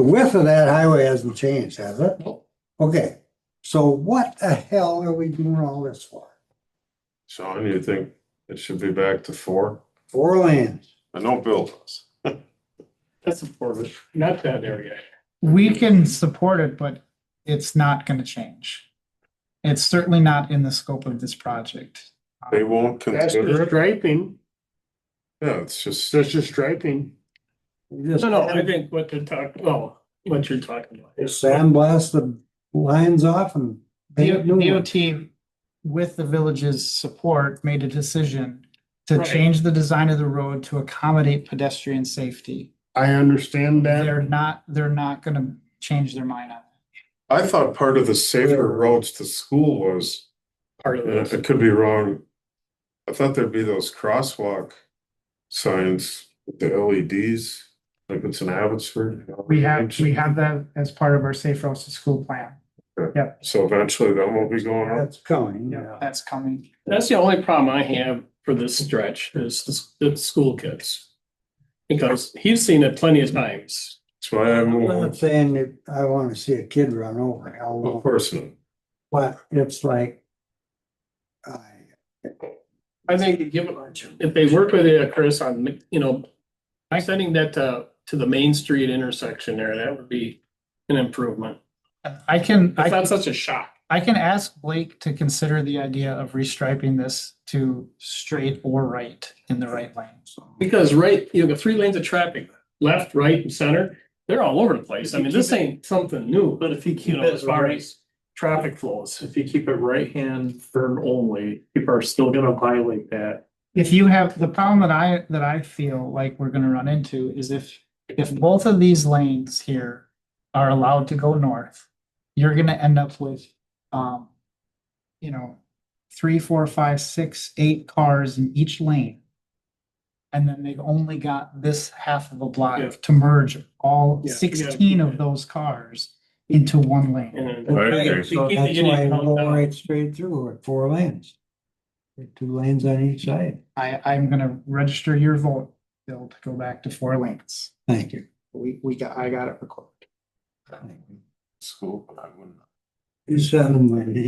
width of that highway hasn't changed, has it? Okay, so what the hell are we doing all this for? Sean, you think it should be back to 4? 4 lanes. I know Bill does. That's important, not that area. we can support it, but it's not gonna change. It's certainly not in the scope of this project. They won't That's consider just it. striping, Yeah, it's just, that's just striping. No, I think what they're talking, well, what you're talking about. Just sandblast the lines off and. paint new ones. DOT, with the village's support, made a decision to Right. change the design of the road to accommodate pedestrian safety. I understand that. They're not gonna change their mind on it. I thought part of the safer roads to school was, Part of this. it could be wrong. I thought there'd be those crosswalk signs with the LEDs, like it's in Abbotsford. We have that as part of our safe routes to school plan. Yep, So eventually that won't be going on. That's coming, yeah, yeah. that's coming. That's the only problem I have for this stretch is the school kids. Because he's seen it plenty of times. That's why I I'm move. not saying that I wanna see a kid run over, hell Of no, course not. but it's like. I think if they work with you, Chris, on, sending that to the Main Street intersection there, that would be an improvement. It's not such a shock. I can ask Blake to consider the idea of restriping this to straight or right in the right lane. Because you got 3 lanes of traffic, left, right, and center. They're all over the place. I mean, this ain't something new, But if you keep as it far right, as traffic flows. if you keep it right hand turn only, people are still gonna violate that. If you have, the problem that I feel like we're gonna run into is if both of these lanes here are allowed to go north, you're gonna end up with, 3, 4, 5, 6, 8 cars in each lane. And then they've only got this half of a Yeah. block to merge all Yeah, you gotta 16 keep of it. those cars into one lane. And I agree. you So keep that's getting why we hung go down. right straight through at 4 lanes. With 2 lanes on each side. I'm gonna register your vote, Bill, to go back to 4 lanes. Thank you. I got it recorded. School, but I wouldn't. You send them, Wendy.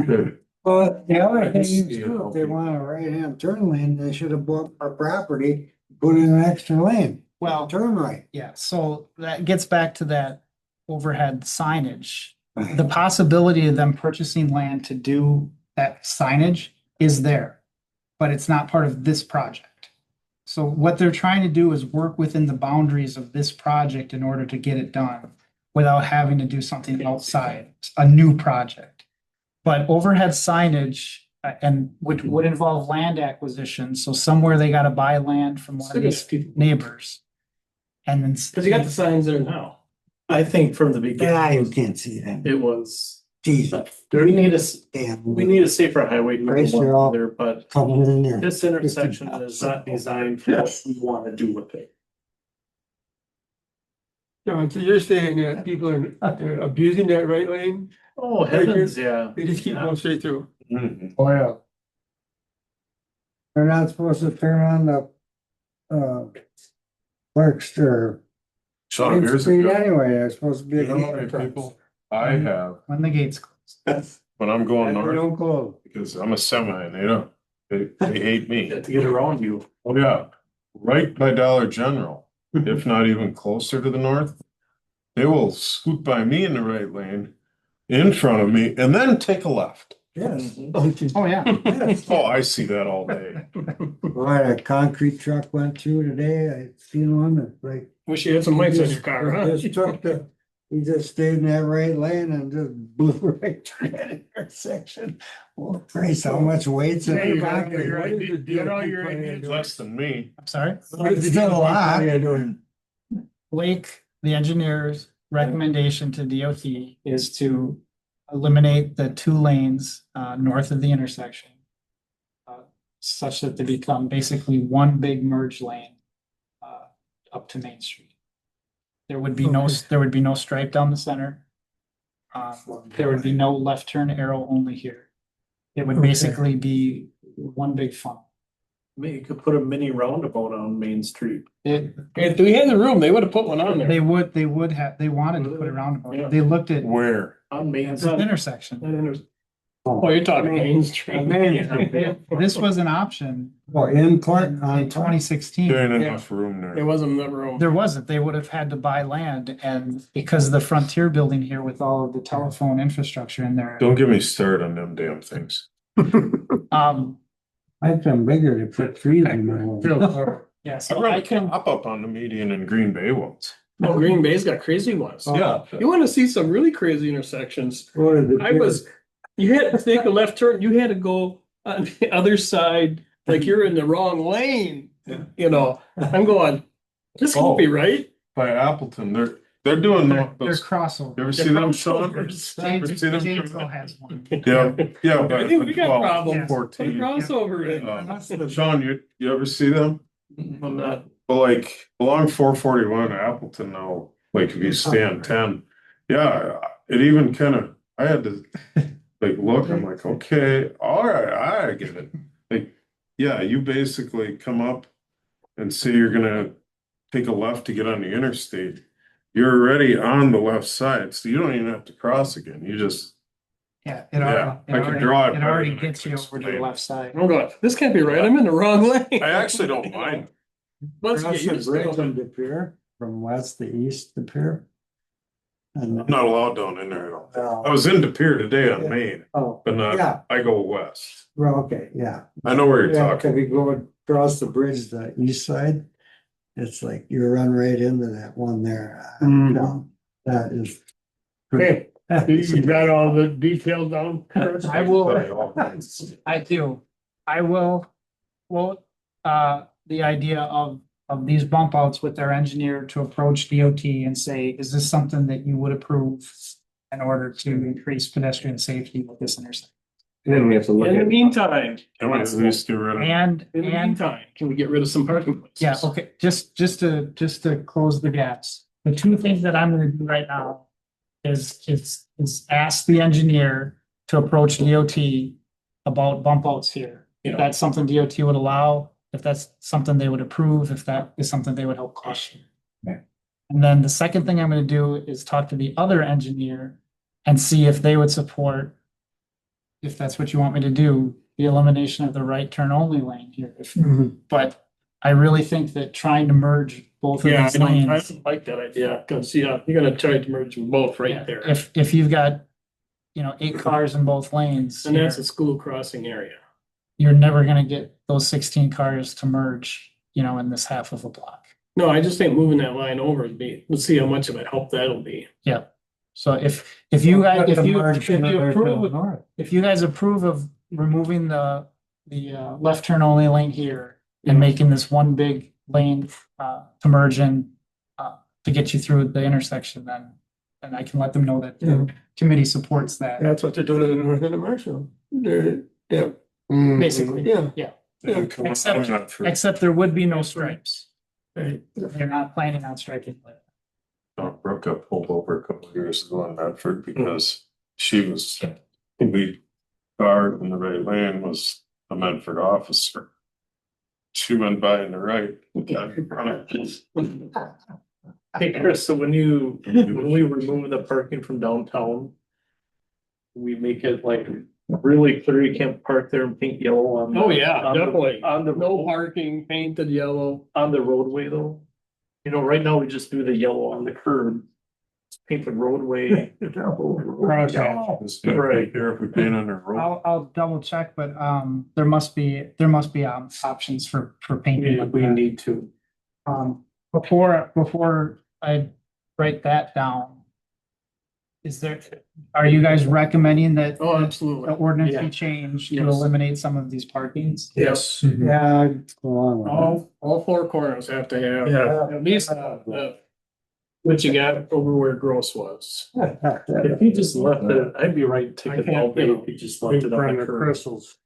Good. But the other thing is Yeah. too, if they want a right-hand turn lane, they should have bought our property, put in an extra lane. Well, Turn right. yeah, so that gets back to that overhead signage. The possibility of them purchasing land to do that signage is there, but it's not part of this project. So what they're trying to do is work within the boundaries of this project in order to get it done without having to do something outside, a new project. But overhead signage, and which would involve land acquisition, so somewhere they gotta buy land from one of these neighbors. And then. Cause you got the signs there now. I think from the Yeah, you beginning, can't see that. it was, Jesus, we need damn. a safer highway number Price, one you're all- there, but Coming in there. this intersection 50 is bucks. not designed for what we wanna do with it. John, so you're saying that people are abusing that right lane? Oh, heavens, yeah. They just keep going straight through. Mhm. Oh, yeah. They're not supposed to turn on the, Parks or So Main here's Street a, anyway, they're supposed to be. you know how many people I have When the gates close. when I'm going They north, don't close. because I'm a semi and they don't, they hate me. To get around you. Oh, yeah, right by Dollar General, if not even closer to the north. They will scoot by me in the right lane, in front of me, and then take a left. Yes. Oh, yeah. Oh, I see that all day. Right, a concrete truck went through today, I seen one that's like. Wish you had some lights on your car, huh? Just took the, he just stayed in that right lane and just blew right through that intersection. Well, Christ, how much weight's in Hey, the you back? got your What is idea- the you got all DOT your plan ideas. doing? Less than me. I'm sorry. What is the Still a DOT lot. plan doing? Blake, the engineer's recommendation to DOT is to eliminate the 2 lanes north of the intersection. Such that they become basically one big merge lane up to Main Street. There would be no stripe down the center. There would be no left turn arrow only here. It would basically be one big funnel. Maybe you could put a mini roundabout on Main Street. If we had the room, they would have put one on there. They would have, they wanted to put a roundabout. Yeah. They looked at Where? On Main the Street. intersection. Oh, you're talking Main Street. This was an option Well, in Clark, in 2016. There ain't enough room There there. wasn't enough room. There wasn't, they would have had to buy land, and because of the Frontier building here with all of the telephone infrastructure in there. Don't get me started on them damn things. I've been bigger to put trees in my home. Yeah, I so ran I a can, pop up on the median in Green Bay once. Oh, Green Bay's got crazy ones. Yeah. You wanna see some really crazy intersections? What is it? I was, you had to take a left turn, you had to go on the other side, like you're in the wrong lane. You know, I'm going, this can't be right. By Appleton, they're doing they're those. crossable. You ever see them, Sean? Crossovers. Ever see them? Janesville has one. Yeah, yeah. I think we got 12, problems. Put a 14. crossover in. Sean, you ever see them? I'm not. But like along 441 Appleton now, like if you stay on 10, yeah, it even kind of, I had to like look, I'm like, okay, all right, I get it. Like, yeah, you basically come up and say you're gonna take a left to get on the interstate. You're already on the left side, so you don't even have to cross again. You just, Yeah. Yeah, I can draw it It better already than I gets can you over to the explain. left side. I'm going, this can't be right. I'm in the wrong lane. I actually don't mind. Once you Across get the used to bridge it. on the pier, from west to east to pier. And, I'm not allowed down in there at all. uh, I was in De Pere today on Main, oh, but yeah, not, I go west. well, okay, yeah. I know where you're Yeah, talking. if you go across the bridge, the east side, it's like you run right into that one there. Mm. No, that is. Okay, you got all the details down? I will, I do. I will quote the idea of these bump outs with their engineer to approach DOT and say, is this something that you would approve in order to increase pedestrian safety with this intersection? Then we have to In the meantime, Can we at least get rid of? And, in the and meantime, can we get rid of some parking places? yeah, okay, just to close the gaps. The 2 things that I'm gonna do right now is ask the engineer to approach DOT about bump outs here. If that's something DOT would allow, if that's something they would approve, if that is something they would help caution. And then the second thing I'm gonna do is talk to the other engineer and see if they would support, if that's what you want me to do, the elimination of the right turn only lane here. But I really think that trying to merge both of Yeah, these I lanes. don't like that idea, cause yeah, you're gonna try to merge them both right there. If you've got, 8 cars in both lanes, And that's a school crossing area. you're never gonna get those 16 cars to merge, in this half of a block. No, I just think moving that line over would be, let's see how much of a help that'll be. Yeah. So if you guys, if you guys approve of removing the left turn only lane here and making this one big lane to merge in to get you through the intersection, then I can let them know that the committee supports that. That's what they're doing in the north end of Marshall. Yeah. Basically, Yeah. yeah. Yeah, come on, Except- I'm not for- Except there would be no stripes. They're not planning on striking. not truck got pulled over a couple of years ago in Medford because she was, the car in the right lane was a Medford officer. She went by in the right. Got in front of- Hey, Chris, so when we remove the parking from downtown, we make it like really clear you can't park there in pink yellow on. Oh, yeah, on the- definitely. On the No road, parking, painted yellow. on the roadway though. You know, right now we just do the yellow on the curb. Paint the roadway. Crosshatch. Just gonna take care if we paint on the road. I'll double check, but, there must be, options for painting. like We that. need to. Before I write that down. Are you guys recommending that? Oh, The absolutely. ordinance Yeah. be changed to Yes. eliminate some of these parkings? Yes. Yeah, I'd go on with that. All four corners have to have Yeah. at least, what you got over where Gross was. If you just left it, I'd be right to take it all day if you just left In it on front the of curb. crystals.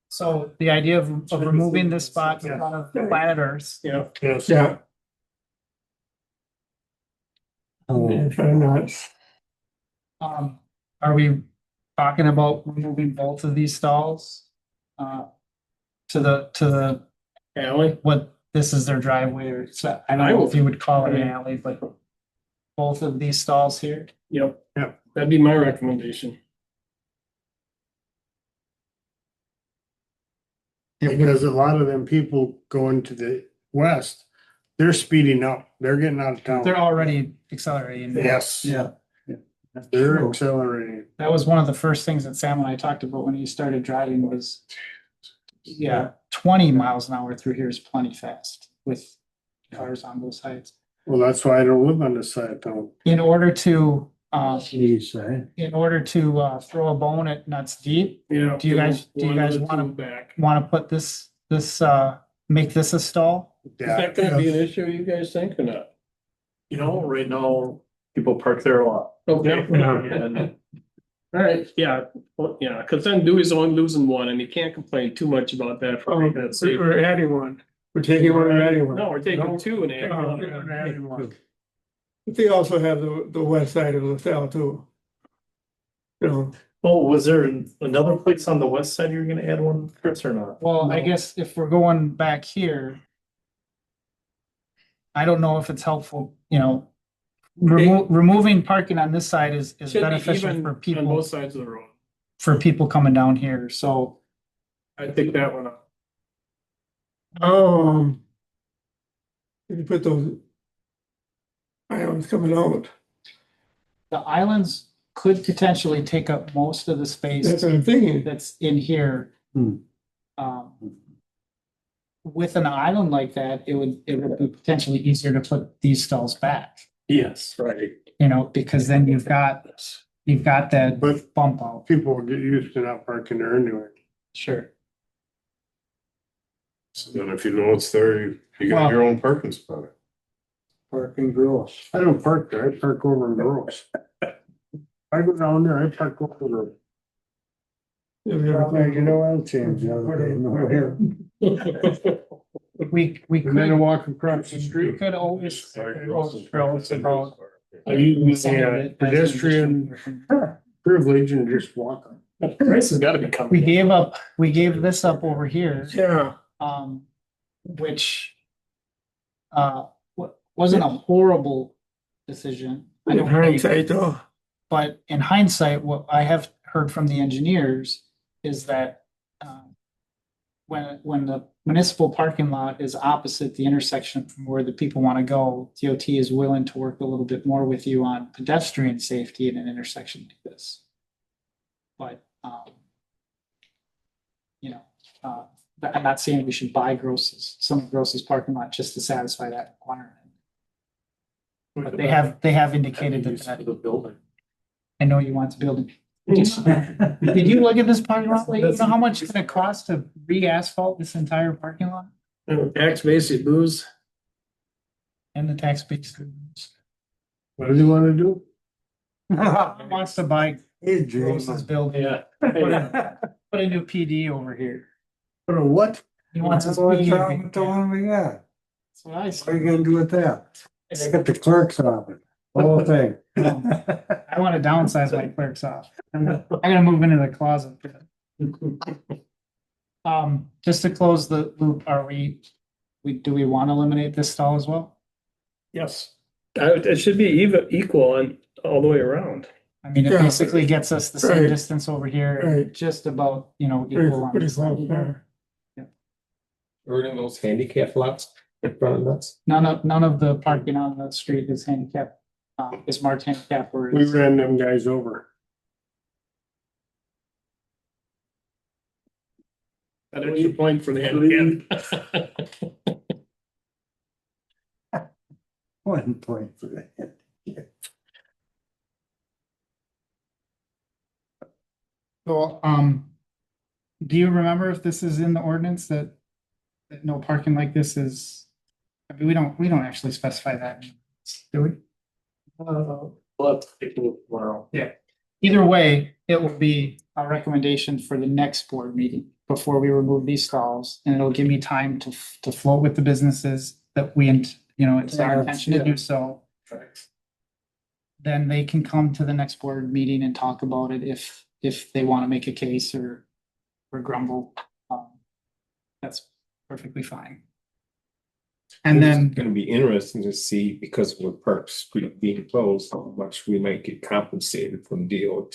So the idea of removing this spot in front of Planet Earth. Yeah. Yes. Yeah, Oh, very nice. Are we talking about removing both of these stalls? To the, Alley. this is their driveway, or I don't know if you would call it an alley, but both of these stalls here? Yep. Yep. That'd be my recommendation. Because a lot of them people going to the west, they're speeding up. They're getting out of town. They're already accelerating. Yes. yeah. They're accelerating. That was one of the first things that Sam and I talked about when he started driving was, yeah, 20 miles an hour through here is plenty fast with cars on both sides. Well, that's why I don't live on this side of town. In order to, Geez, eh? throw a bone at Nuts Deep, Yeah. Do you guys One of the wanna- two back. want to put this, make this a stall? Is that gonna be an issue, you guys think, or not? You know, right now, people park there a lot. Okay. And All right, yeah, well, yeah, cause then Dewey's only losing one and you can't complain too much about that for making it safe. We're adding one. We're taking one and adding one. No, we're taking No. two and adding Oh, one. we're adding one. But they also have the west side of LaSalle too. You know, oh, was there another place on the west side you were gonna add one, Chris, or not? Well, I guess if we're going back here, I don't know if it's helpful, removing parking on this side is Should be beneficial even for on people, both sides of the road. coming down here, so. I think that one up. you put those islands coming out. The islands could potentially take up most of the That's space what I'm thinking. that's in here. Hmm. With an island like that, it would be potentially easier to put these stalls back, Yes, right. because then you've got that But bump out. people will get used to not parking there anyway. Sure. So then if you know it's there, you got your own parking spot. Parking gross. I don't park there. I park over in Gross. I go down there, I park over the. Yeah, you know, I'll change the other day. No, here. We And then I could, walk across the we street. could always. I use the pedestrian privilege and just walk. Price has gotta be coming. We gave this up over here, Yeah. which wasn't a horrible decision. I In don't think. hindsight though. But in hindsight, what I have heard from the engineers is that when the municipal parking lot is opposite the intersection from where the people want to go, DOT is willing to work a little bit more with you on pedestrian safety in an intersection like this. But I'm not saying we should buy some of Gross's parking lot just to satisfy that requirement. But they have indicated that The building. I know you want to build it. Did you look at this parking lot? Like, you know how much it's gonna cost to re-asphalt this entire parking lot Tax base, you lose. and the tax base? What does he wanna do? He wants to buy Hey, James. Gross's building, Yeah. put a new PD over here. Put a what? He wants his What's PD. wrong with the one we got? That's what I What are said. you gonna do with that? They got the clerk's office. Whole thing. I want to downsize my clerk's office. I gotta move into the closet. Just to close the loop, do we want to eliminate this stall as well? Yes. It should be even equal and all the way around. I mean, it Yeah. basically gets us the same Right. distance over here, Right. just about, equal on Pretty this side. close there. Or in those handicap lots in front of us. None of the parking on the street is handicap, is marked handicap or We is. ran them guys over. That extra point for the handicap. 1 point for that. So, do you remember if this is in the ordinance that no parking like this is? I mean, we don't actually specify that, do we? We'll have to take a look tomorrow. Either way, it will be a recommendation for the next board meeting before we remove these stalls, and it'll give me time to float with the businesses that it's our intention to do so. Then they can come to the next board meeting and talk about it if they want to make a case or grumble. That's perfectly fine. And then, It's gonna be interesting to see, because of the Park Street being closed, how much we might get compensated from DOT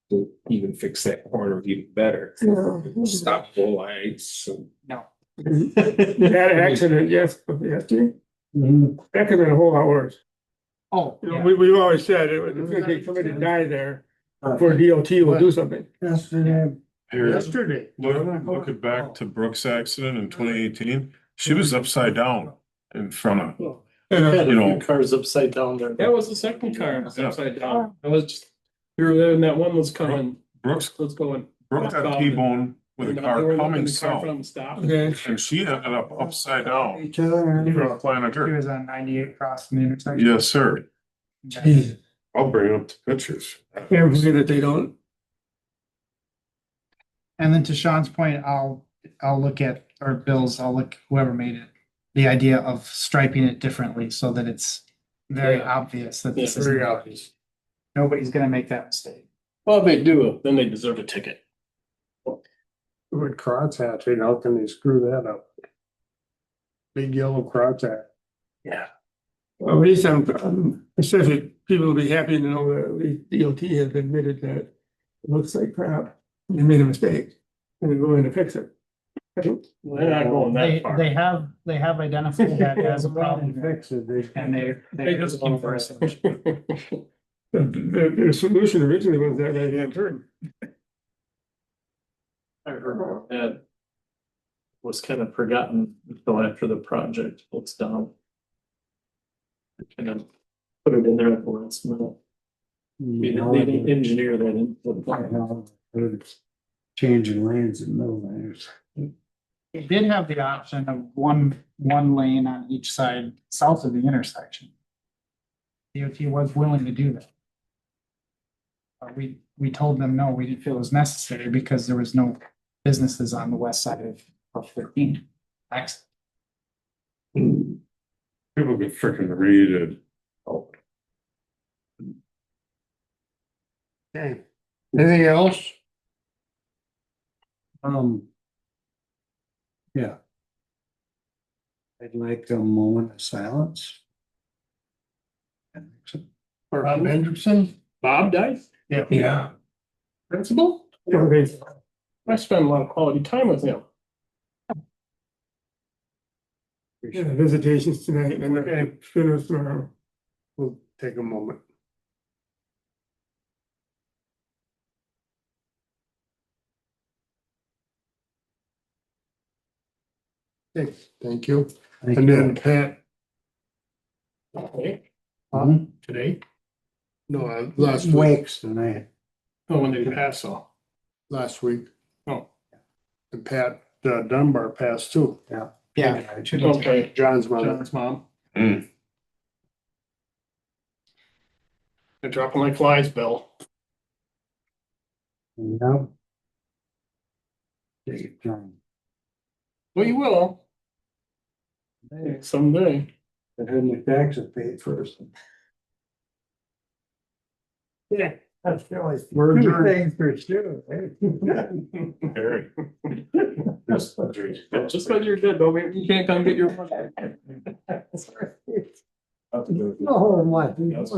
to even fix that corner even better. Stop the lights. no, That accident, yes, yesterday, Mhm. that could have been a whole lot worse. oh, yeah. We've always said it's gonna take somebody to die there before DOT will do something. Yesterday, Here, Yesterday. look at back to Brooks' accident in 2018. She was upside down in front of, Yeah. you know, Cars upside down there. That was the second car that's Yeah. upside down. I was just, we were there and that one was coming, Brooks, let's go in. Brooks got T-boned with a And car they were coming looking, the car south, from stopped. Okay. and she ended up upside down each other. in front of Planet He Earth. was on 98 crossing the intersection. Yes, sir. Jeez. I'll bring up the pictures. Can't believe that they don't. And then to Sean's point, I'll look at, or Bill's, I'll look, whoever made it, the idea of striping it differently so that it's very Yeah. obvious that this Yeah, is, very obvious. nobody's gonna make that mistake. Well, if they do, then they deserve a ticket. With crotch hats, how can they screw that up? Big yellow crotch hat. Yeah. Well, at least especially people will be happy to know that at least DOT has admitted that it looks like crap. They made a mistake and they're going to fix it. They're not going They, that far. they have identified that as a problem Fix it, and They just looking for a solution. The solution originally was that right-hand turn. I heard that was kind of forgotten until after the project was done. Kind of put it in there at the last minute. We didn't engineer that in. Changing lanes in the middle lanes. It did have the option of one lane on each side south of the intersection. DOT was willing to do that. But we told them, no, we didn't feel it was necessary because there was no businesses on the west side of 13. Access. People could freaking read it. Okay. Anything else? Yeah. I'd like a moment of silence. Bob Hendrickson? Bob died? Yeah. Principal? Okay. I spent a lot of quality time with him. Yeah, visitations tonight and then funerals tomorrow. We'll take a moment. Okay, thank you. Thank And you. then Pat, Okay, Mhm. today, no, last week, Wakes tonight. oh, when they pass all. last week. Oh. And Pat Dunbar passed too. Yeah. 2 days ago. Okay, John's mother. John's mom. Mm. They're dropping like flies, Bill. Yep. Take your time. Well, you will someday. I had my taxes paid first. Yeah, that's really. We're Two adjourned. things for sure. Very. Just because you're good, don't mean you can't come get your. Oh, my. That's-